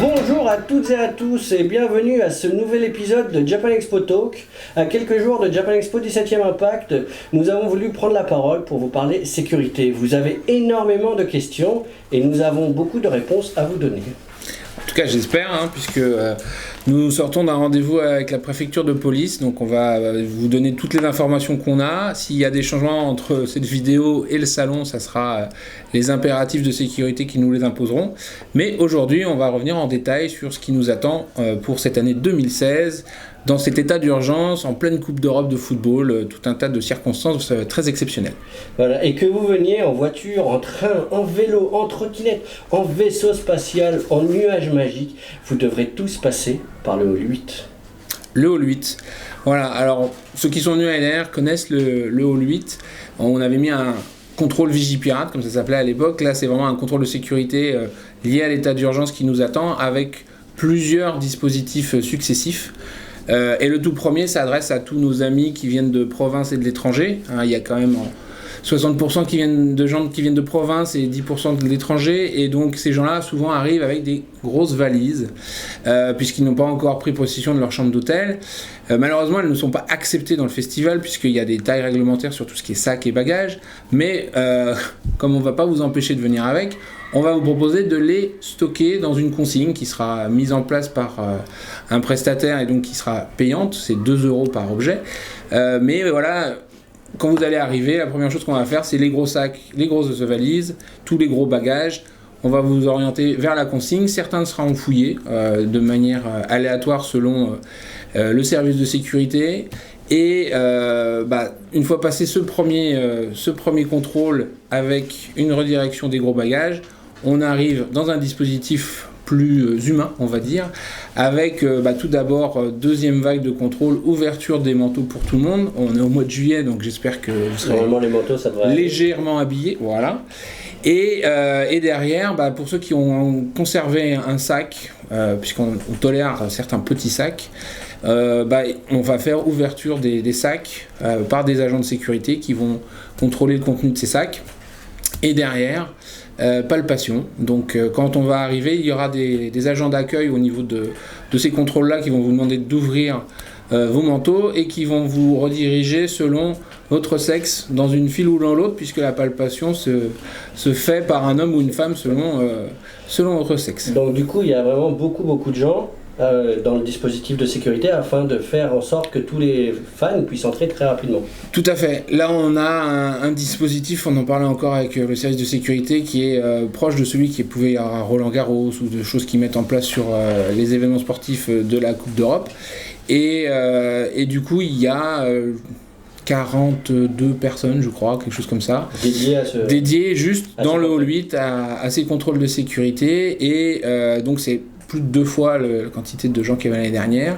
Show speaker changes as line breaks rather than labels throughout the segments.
Bonjour à toutes et à tous et bienvenue à ce nouvel épisode de Japan Expo Talk. À quelques jours de Japan Expo 17e Impact, nous avons voulu prendre la parole pour vous parler sécurité. Vous avez énormément de questions et nous avons beaucoup de réponses à vous donner.
En tout cas, j'espère, puisque nous sortons d'un rendez-vous avec la préfecture de police. Donc, on va vous donner toutes les informations qu'on a. S'il y a des changements entre cette vidéo et le salon, ça sera les impératifs de sécurité qui nous les imposeront. Mais aujourd'hui, on va revenir en détail sur ce qui nous attend pour cette année 2016. Dans cet état d'urgence, en pleine Coupe d'Europe de football, tout un tas de circonstances très exceptionnelles.
Voilà, et que vous veniez en voiture, en train, en vélo, en trottinette, en vaisseau spatial, en nuage magique, vous devrez tous passer par le hall 8.
Le hall 8. Voilà, alors ceux qui sont venus à LR connaissent le hall 8. On avait mis un contrôle Vigipirate, comme ça s'appelait à l'époque. Là, c'est vraiment un contrôle de sécurité lié à l'état d'urgence qui nous attend, avec plusieurs dispositifs successifs. Et le tout premier s'adresse à tous nos amis qui viennent de province et de l'étranger. Il y a quand même 60% de gens qui viennent de province et 10% de l'étranger. Et donc ces gens-là souvent arrivent avec des grosses valises puisqu'ils n'ont pas encore pris possession de leur chambre d'hôtel. Malheureusement, elles ne sont pas acceptées dans le festival puisqu'il y a des tailles réglementaires sur tout ce qui est sacs et bagages. Mais comme on ne va pas vous empêcher de venir avec, on va vous proposer de les stocker dans une consigne qui sera mise en place par un prestataire et donc qui sera payante, c'est 2 € par objet. Mais voilà, quand vous allez arriver, la première chose qu'on va faire, c'est les gros sacs, les grosses valises, tous les gros bagages. On va vous orienter vers la consigne. Certains seront fouillés de manière aléatoire selon le service de sécurité. Et une fois passé ce premier contrôle avec une redirection des gros bagages, on arrive dans un dispositif plus humain, on va dire, avec tout d'abord deuxième vague de contrôle, ouverture des manteaux pour tout le monde. On est au mois de juillet, donc j'espère que vous serez
les manteaux, ça devrait
légèrement habillés. Voilà. Et derrière, pour ceux qui ont conservé un sac, puisqu'on tolère certains petits sacs, on va faire ouverture des sacs par des agents de sécurité qui vont contrôler le contenu de ces sacs. Et derrière, palpation. Donc quand on va arriver, il y aura des agents d'accueil au niveau de ces contrôles-là qui vont vous demander d'ouvrir vos manteaux et qui vont vous rediriger selon votre sexe dans une file ou dans l'autre, puisque la palpation se fait par un homme ou une femme selon votre sexe.
Donc du coup, il y a vraiment beaucoup de gens dans le dispositif de sécurité afin de faire en sorte que tous les fans puissent entrer très rapidement.
Tout à fait. Là, on a un dispositif, on en parlait encore avec le service de sécurité, qui est proche de celui qui pouvait y avoir à Roland-Garros ou de choses qu'ils mettent en place sur les événements sportifs de la Coupe d'Europe. Et du coup, il y a 42 personnes, je crois, quelque chose comme ça, dédiées juste dans le hall 8 à ces contrôles de sécurité. Et donc, c'est plus de 2 fois la quantité de gens qu'il y avait l'année dernière,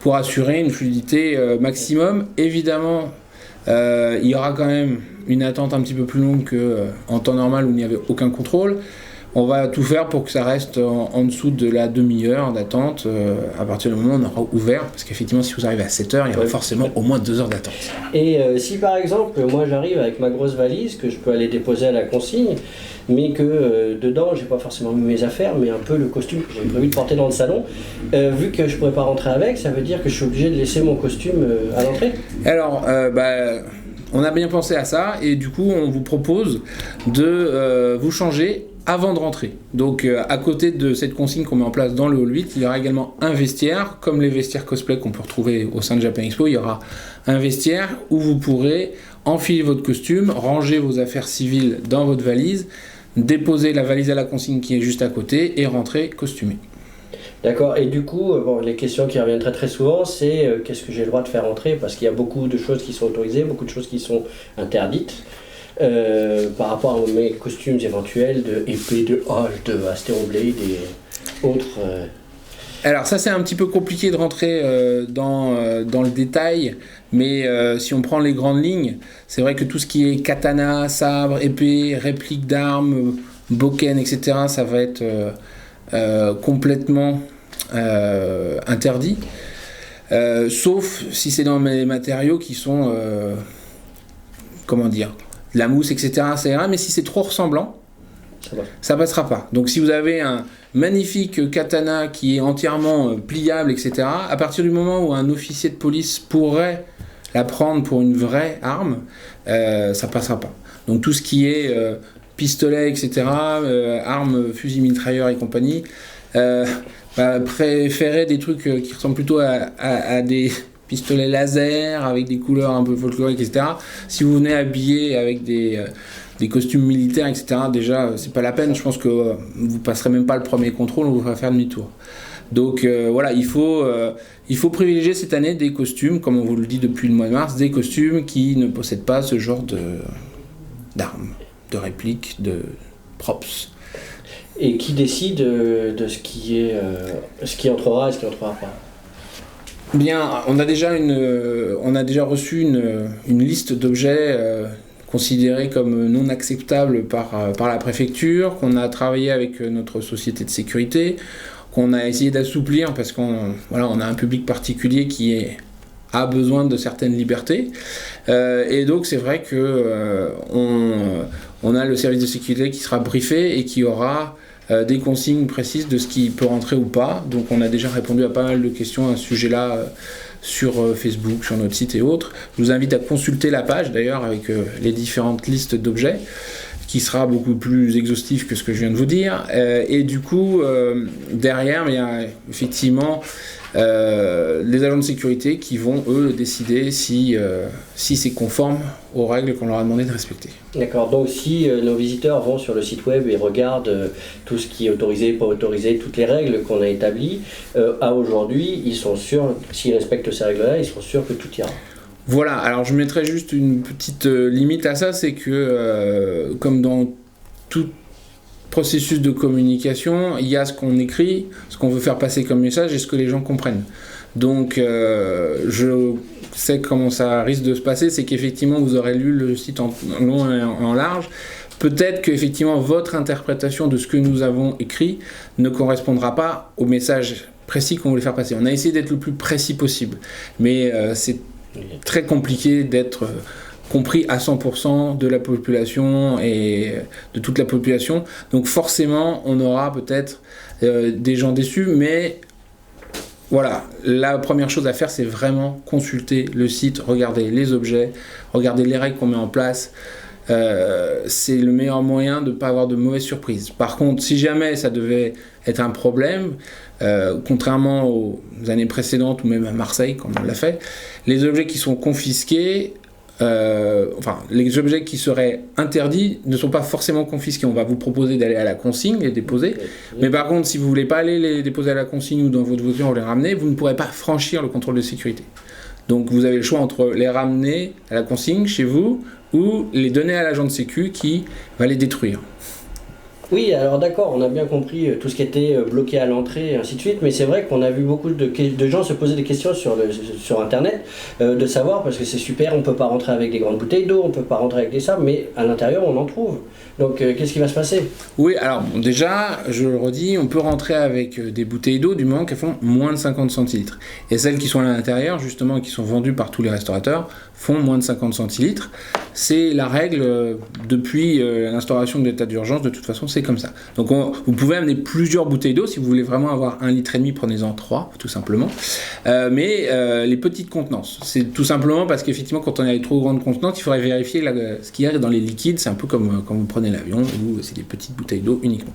pour assurer une fluidité maximum. Évidemment, il y aura quand même une attente un petit peu plus longue qu'en temps normal où il n'y avait aucun contrôle. On va tout faire pour que ça reste en dessous de la demi-heure d'attente à partir du moment où on aura ouvert, parce qu'effectivement si vous arrivez à 7h, il y aura forcément au moins 2 heures d'attente.
Et si par exemple moi j'arrive avec ma grosse valise que je peux aller déposer à la consigne, mais que dedans j'ai pas forcément mis mes affaires, mais un peu le costume que j'ai prévu de porter dans le salon, vu que je pourrais pas rentrer avec, ça veut dire que je suis obligé de laisser mon costume à l'entrée?
Alors on a bien pensé à ça, et du coup on vous propose de vous changer avant de rentrer. Donc à côté de cette consigne qu'on met en place dans le hall 8, il y aura également un vestiaire, comme les vestiaires cosplay qu'on peut retrouver au sein de Japan Expo. Il y aura un vestiaire où vous pourrez enfiler votre costume, ranger vos affaires civiles dans votre valise, déposer la valise à la consigne qui est juste à côté et rentrer costumé.
D'accord, et du coup, les questions qui reviennent très souvent, c'est qu'est-ce que j'ai le droit de faire entrer, parce qu'il y a beaucoup de choses qui sont autorisées, beaucoup de choses qui sont interdites. Par rapport à mes costumes éventuels de épée, de hache, de Astéroblade et autres.
Alors ça c'est un petit peu compliqué de rentrer dans le détail, mais si on prend les grandes lignes, c'est vrai que tout ce qui est katana, sabre, épée, réplique d'armes, bokken, etc., ça va être complètement interdit, sauf si c'est dans les matériaux qui sont, la mousse, etc., ça ira, mais si c'est trop ressemblant, ça passera pas. Donc si vous avez un magnifique katana qui est entièrement pliable, etc., à partir du moment où un officier de police pourrait la prendre pour une vraie arme, ça passera pas. Donc tout ce qui est pistolet, etc., armes, fusils mitrailleurs et compagnie, préférez des trucs qui ressemblent plutôt à des pistolets laser avec des couleurs un peu folkloriques, etc. Si vous venez habillé avec des costumes militaires, etc., déjà, c'est pas la peine. Je pense que vous passerez même pas le premier contrôle, on vous fera faire demi-tour. Donc voilà, il faut privilégier cette année des costumes, comme on vous le dit depuis le mois de mars, des costumes qui ne possèdent pas ce genre d'armes, de répliques, de props.
Et qui décide de ce qui entrera et ce qui entrera pas?
Bien, on a déjà reçu une liste d'objets considérés comme non acceptables par la préfecture, qu'on a travaillé avec notre société de sécurité, qu'on a essayé d'assouplir parce qu'on a un public particulier qui a besoin de certaines libertés. Et donc c'est vrai que on a le service de sécurité qui sera briefé et qui aura des consignes précises de ce qui peut rentrer ou pas. Donc on a déjà répondu à pas mal de questions à ce sujet-là sur Facebook, sur notre site et autres. Je vous invite à consulter la page d'ailleurs avec les différentes listes d'objets, qui sera beaucoup plus exhaustif que ce que je viens de vous dire. Et du coup, derrière, il y a effectivement les agents de sécurité qui vont, eux, décider si c'est conforme aux règles qu'on leur a demandé de respecter.
D'accord, donc si nos visiteurs vont sur le site web et regardent tout ce qui est autorisé, pas autorisé, toutes les règles qu'on a établies, à aujourd'hui, ils sont sûrs, s'ils respectent ces règles-là, ils sont sûrs que tout ira.
Voilà, alors je mettrais juste une petite limite à ça, c'est que comme dans tout processus de communication, il y a ce qu'on écrit, ce qu'on veut faire passer comme message et ce que les gens comprennent. Donc je sais comment ça risque de se passer, c'est qu'effectivement vous aurez lu le site en long et en large. Peut-être qu'effectivement votre interprétation de ce que nous avons écrit ne correspondra pas au message précis qu'on voulait faire passer. On a essayé d'être le plus précis possible, mais c'est très compliqué d'être compris à 100% de la population et de toute la population. Donc forcément, on aura peut-être des gens déçus, mais voilà, la première chose à faire, c'est vraiment consulter le site, regarder les objets, regarder les règles qu'on met en place. C'est le meilleur moyen de ne pas avoir de mauvaises surprises. Par contre, si jamais ça devait être un problème, contrairement aux années précédentes ou même à Marseille, comme on l'a fait, les objets qui sont confisqués, les objets qui seraient interdits ne sont pas forcément confisqués. On va vous proposer d'aller à la consigne, les déposer. Mais par contre, si vous ne voulez pas aller les déposer à la consigne ou dans votre voiture ou les ramener, vous ne pourrez pas franchir le contrôle de sécurité. Donc vous avez le choix entre les ramener à la consigne chez vous ou les donner à l'agent de sécu qui va les détruire.
Oui, alors d'accord, on a bien compris tout ce qui était bloqué à l'entrée et ainsi de suite, mais c'est vrai qu'on a vu beaucoup de gens se poser des questions sur Internet, de savoir, parce que c'est super, on ne peut pas rentrer avec des grandes bouteilles d'eau, on ne peut pas rentrer avec des sables, mais à l'intérieur on en trouve. Donc qu'est-ce qui va se passer?
Oui, alors bon, déjà, je le redis, on peut rentrer avec des bouteilles d'eau du moment qu'elles font moins de 50 centilitres. Et celles qui sont à l'intérieur, justement, qui sont vendues par tous les restaurateurs, font moins de 50 centilitres. C'est la règle depuis l'instauration de l'état d'urgence, de toute façon c'est comme ça. Donc vous pouvez amener plusieurs bouteilles d'eau, si vous voulez vraiment avoir 1,5 litre, prenez-en 3 tout simplement. Mais les petites contenances, c'est tout simplement parce qu'effectivement quand on a les trop grandes contenances, il faudrait vérifier ce qu'il y a dans les liquides, c'est un peu comme quand vous prenez l'avion, où c'est des petites bouteilles d'eau uniquement.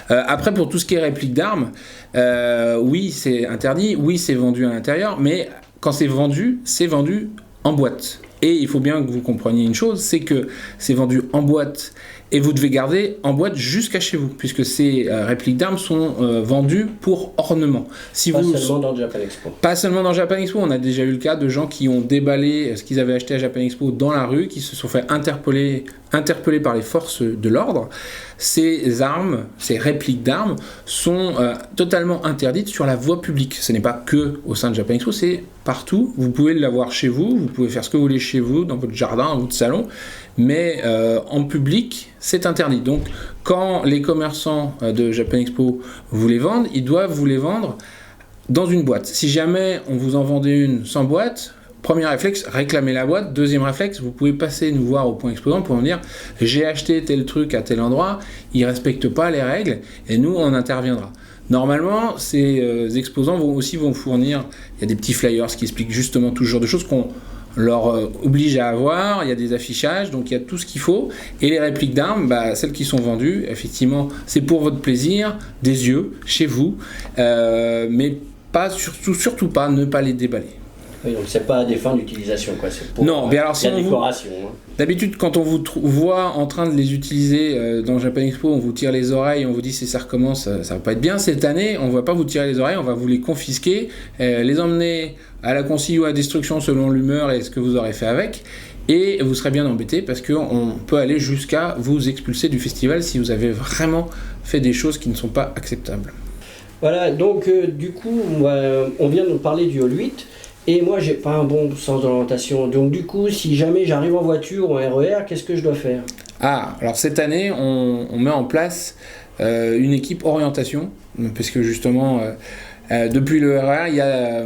Après pour tout ce qui est réplique d'armes, oui c'est interdit, oui c'est vendu à l'intérieur, mais quand c'est vendu en boîte. Et il faut bien que vous compreniez une chose, c'est que c'est vendu en boîte et vous devez garder en boîte jusqu'à chez vous, puisque ces répliques d'armes sont vendues pour ornement.
Seulement dans Japan Expo.
Pas seulement dans Japan Expo, on a déjà eu le cas de gens qui ont déballé ce qu'ils avaient acheté à Japan Expo dans la rue, qui se sont fait interpeller par les forces de l'ordre. Ces armes, ces répliques d'armes sont totalement interdites sur la voie publique. Ce n'est pas que au sein de Japan Expo, c'est partout. Vous pouvez l'avoir chez vous, vous pouvez faire ce que vous voulez chez vous, dans votre jardin, dans votre salon, mais en public, c'est interdit. Donc, quand les commerçants de Japan Expo vous les vendent, ils doivent vous les vendre dans une boîte. Si jamais on vous en vendait une sans boîte, premier réflexe, réclamer la boîte. Deuxième réflexe, vous pouvez passer nous voir au point exposant pour nous dire j'ai acheté tel truc à tel endroit, il ne respecte pas les règles et nous on interviendra. Normalement, ces exposants vont fournir, il y a des petits flyers qui expliquent justement tout ce genre de choses qu'on leur oblige à avoir, il y a des affichages, donc il y a tout ce qu'il faut. Et les répliques d'armes, celles qui sont vendues, effectivement, c'est pour votre plaisir, des yeux, chez vous, mais pas, surtout pas, ne pas les déballer.
Oui, donc c'est pas à des fins d'utilisation, quoi. C'est pour
non, mais alors si
la décoration.
D'habitude, quand on vous voit en train de les utiliser dans Japan Expo, on vous tire les oreilles, on vous dit si ça recommence, ça va pas être bien. Cette année, on va pas vous tirer les oreilles, on va vous les confisquer, les emmener à la consigne ou à la destruction selon l'humeur et ce que vous aurez fait avec. Et vous serez bien embêté parce qu'on peut aller jusqu'à vous expulser du festival si vous avez vraiment fait des choses qui ne sont pas acceptables.
Voilà, donc du coup, on vient de nous parler du Hall 8. Et moi, j'ai pas un bon sens d'orientation. Donc du coup, si jamais j'arrive en voiture ou en RER, qu'est-ce que je dois faire ?
Ah, alors cette année, on met en place une équipe orientation, parce que justement, depuis le RER, il y a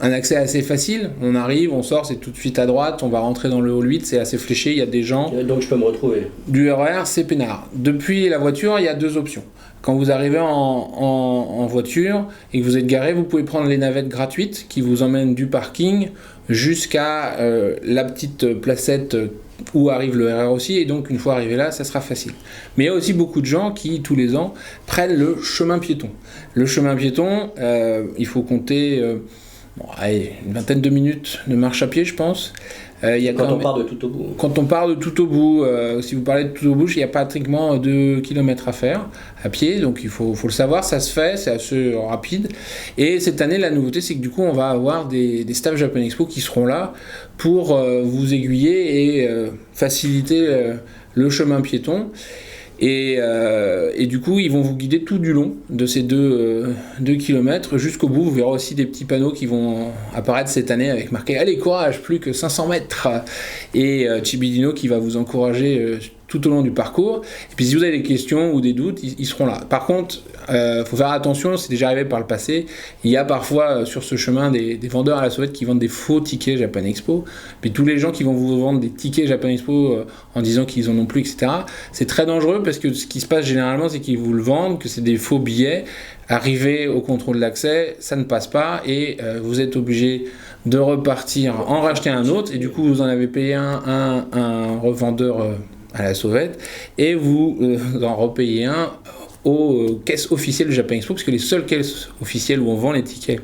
un accès assez facile. On arrive, on sort, c'est tout de suite à droite, on va rentrer dans le hall 8, c'est assez fléché, il y a des gens.
Donc je peux me retrouver.
Du RER, c'est peinard. Depuis la voiture, il y a deux options. Quand vous arrivez en voiture et que vous êtes garé, vous pouvez prendre les navettes gratuites qui vous emmènent du parking jusqu'à la petite placette où arrive le RER aussi. Et donc, une fois arrivé là, ça sera facile. Mais il y a aussi beaucoup de gens qui, tous les ans, prennent le chemin piéton. Le chemin piéton, il faut compter une vingtaine de minutes de marche à pied, je pense.
Quand on part de tout au bout.
Quand on part de tout au bout, si vous parlez de tout au bout, il n'y a pratiquement 2 km à faire à pied, donc il faut le savoir, ça se fait, c'est assez rapide. Et cette année, la nouveauté, c'est que du coup, on va avoir des staffs Japan Expo qui seront là pour vous aiguiller et faciliter le chemin piéton. Et du coup, ils vont vous guider tout du long de ces 2 km jusqu'au bout. Vous verrez aussi des petits panneaux qui vont apparaître cette année avec marqué « Allez, courage, plus que 500 mètres !» et Chibidino qui va vous encourager tout au long du parcours. Et puis si vous avez des questions ou des doutes, ils seront là. Par contre, faut faire attention, c'est déjà arrivé par le passé. Il y a parfois sur ce chemin des vendeurs à la sauvette qui vendent des faux tickets Japan Expo. Puis tous les gens qui vont vous vendre des tickets Japan Expo en disant qu'ils en ont plus, etc. C'est très dangereux parce que ce qui se passe généralement, c'est qu'ils vous le vendent, que c'est des faux billets. Arrivé au contrôle d'accès, ça ne passe pas et vous êtes obligé de repartir, en racheter un autre. Et du coup, vous en avez payé un revendeur à la sauvette et vous en repayez un aux caisses officielles de Japan Expo, parce que les seules caisses officielles où on vend les tickets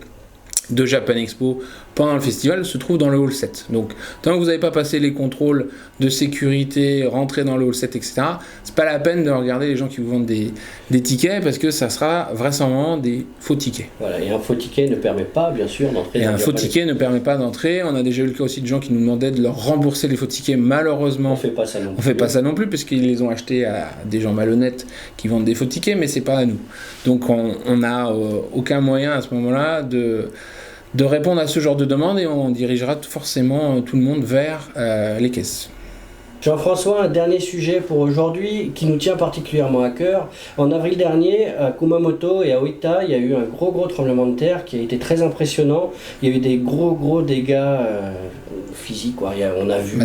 de Japan Expo pendant le festival se trouvent dans le hall 7. Donc tant que vous n'avez pas passé les contrôles de sécurité, rentrer dans le hall 7, etc., c'est pas la peine de regarder les gens qui vous vendent des tickets, parce que ça sera vraisemblablement des faux tickets.
Voilà, et un faux ticket ne permet pas, bien sûr, d'entrer.
Et un faux ticket ne permet pas d'entrer. On a déjà eu le cas aussi de gens qui nous demandaient de leur rembourser les faux tickets. Malheureusement,
on fait pas ça non plus.
On fait pas ça non plus, parce qu'ils les ont achetés à des gens malhonnêtes qui vendent des faux tickets, mais c'est pas à nous. Donc on n'a aucun moyen à ce moment-là de répondre à ce genre de demande, et on dirigera forcément tout le monde vers les caisses.
Jean-François, un dernier sujet pour aujourd'hui qui nous tient particulièrement à cœur. En avril dernier, à Kumamoto et à Oita, il y a eu un gros tremblement de terre qui a été très impressionnant. Il y a eu des gros dégâts physiques, quoi. On a vu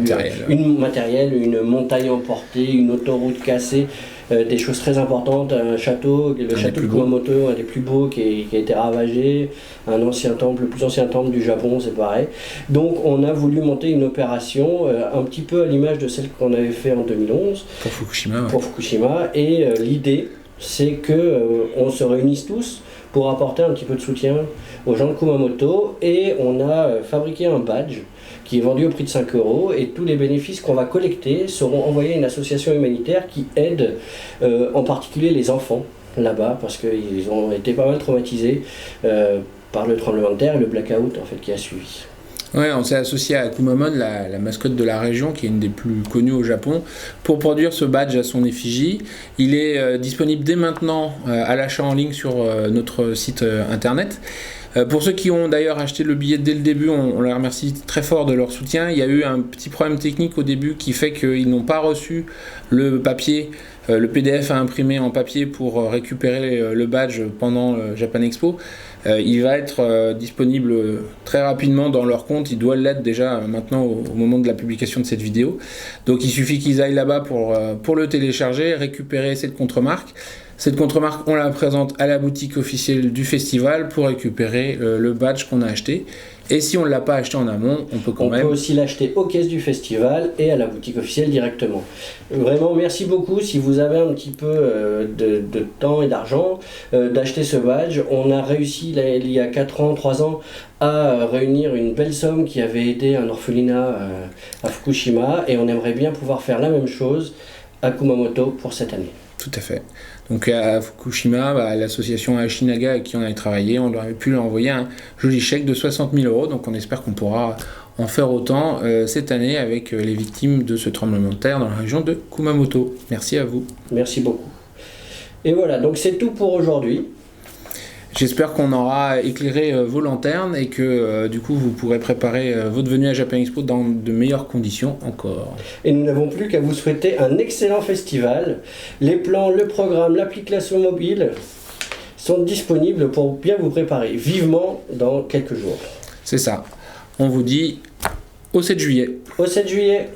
une montagne emportée, une autoroute cassée. Des choses très importantes, un château, le château de Kumamoto, un des plus beaux qui a été ravagé, un ancien temple, le plus ancien temple du Japon, c'est pareil. Donc on a voulu monter une opération un petit peu à l'image de celle qu'on avait fait en 2011
pour Fukushima. Ouais.
Pour Fukushima, et l'idée c'est que on se réunisse tous pour apporter un petit peu de soutien aux gens de Kumamoto, et on a fabriqué un badge qui est vendu au prix de 5 €, et tous les bénéfices qu'on va collecter seront envoyés à une association humanitaire qui aide en particulier les enfants là-bas, parce qu'ils ont été pas mal traumatisés par le tremblement de terre et le blackout en fait, qui a suivi.
Ouais, on s'est associé à Kumamon, la mascotte de la région, qui est une des plus connues au Japon, pour produire ce badge à son effigie. Il est disponible dès maintenant à l'achat en ligne sur notre site internet. Pour ceux qui ont d'ailleurs acheté le billet dès le début, on les remercie très fort de leur soutien. Il y a eu un petit problème technique au début qui fait qu'ils n'ont pas reçu le papier le PDF à imprimer en papier pour récupérer le badge pendant Japan Expo, il va être disponible très rapidement dans leur compte. Il doit l'être déjà maintenant au moment de la publication de cette vidéo. Donc il suffit qu'ils aillent là-bas pour le télécharger, récupérer cette contre-marque. Cette contre-marque, on la présente à la boutique officielle du festival pour récupérer le badge qu'on a acheté. Et si on ne l'a pas acheté en amont, on peut
On peut aussi l'acheter aux caisses du festival et à la boutique officielle directement. Vraiment, merci beaucoup. Si vous avez un petit peu de temps et d'argent, d'acheter ce badge. On a réussi, il y a 4 ans, 3 ans, à réunir une belle somme qui avait aidé un orphelinat à Fukushima. Et on aimerait bien pouvoir faire la même chose à Kumamoto pour cette année.
Tout à fait. Donc à Fukushima, l'association Ashinaga avec qui on avait travaillé, on aurait pu leur envoyer un joli chèque de 60 000 €. Donc on espère qu'on pourra en faire autant cette année avec les victimes de ce tremblement de terre dans la région de Kumamoto. Merci à vous.
Merci beaucoup. Et voilà, donc c'est tout pour aujourd'hui.
J'espère qu'on aura éclairé vos lanternes et que du coup vous pourrez préparer votre venue à Japan Expo dans de meilleures conditions encore.
Et nous n'avons plus qu'à vous souhaiter un excellent festival. Les plans, le programme, l'application mobile sont disponibles pour bien vous préparer vivement dans quelques jours.
C'est ça. On vous dit au 7 juillet.
Au 7 juillet.